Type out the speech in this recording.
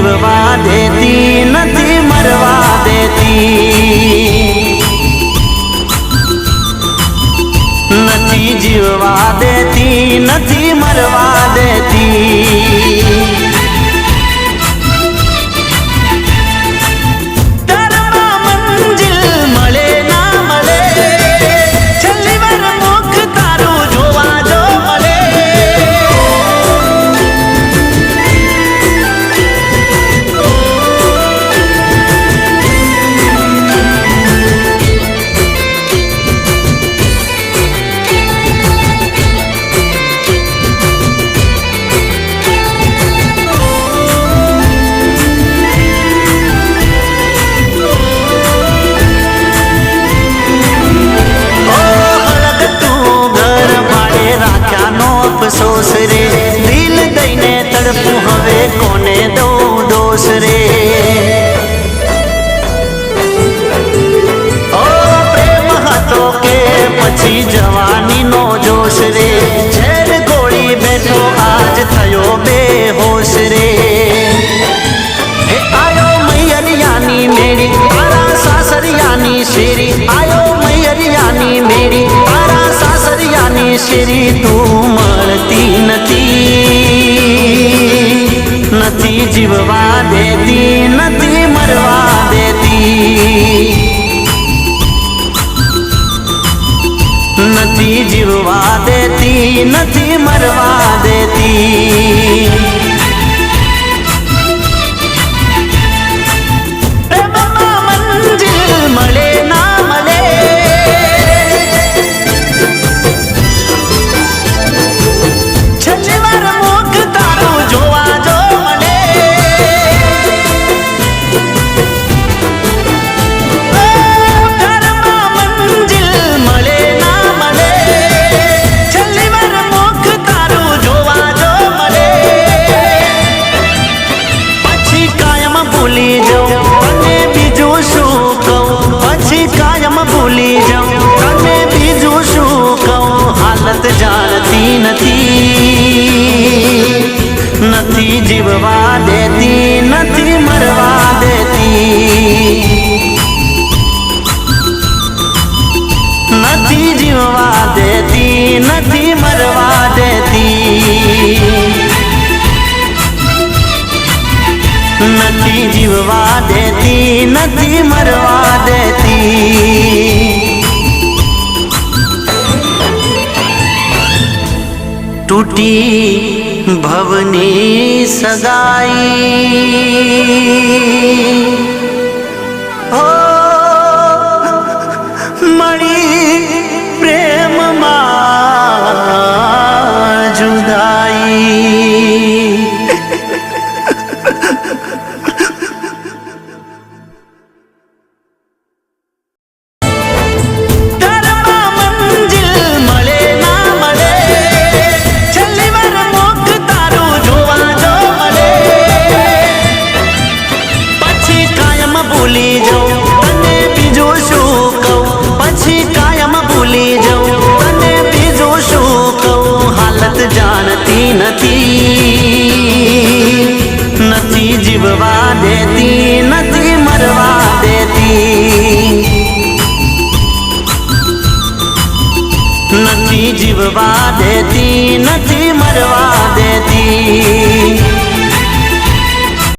જીવવા દેતી નથી મરવા દેતી નથી જીવવા દેતી નથી મરવા દેતી અફસોસ રે દિલ દઈને તડપું હવે કોને દઉં દોષ રે ઓ પ્રેમ હતો કે પછી જવાનીનો જોશ રે ઝેર ગોળી બેઠો આજ થયો બેહોશ રે હે આયો મૈયરિયાની મેળી તારા સાસરિયાની શેરી આયો મૈયરિયાની મેળી તારા સાસરિયાની શેરી તું મળતી નથી જીવવા દેતી નથી મરવા દેતી નથી જીવવા દેતી નથી મરવા દેતી પ્રેમમાં મંજિલ મળે ના મળે જાણતી નથી જીવવા દેતી નથી મરવા દેતી નથી જીવવા દેતી નથી મરવા દેતી નથી જીવવા દેતી નથી મરવા દેતી टूटी भवनी सगाई हो मड़ी प्रेम मां जुदाई નથી જીવવા દેતી નથી મરવા દેતી નથી જીવવા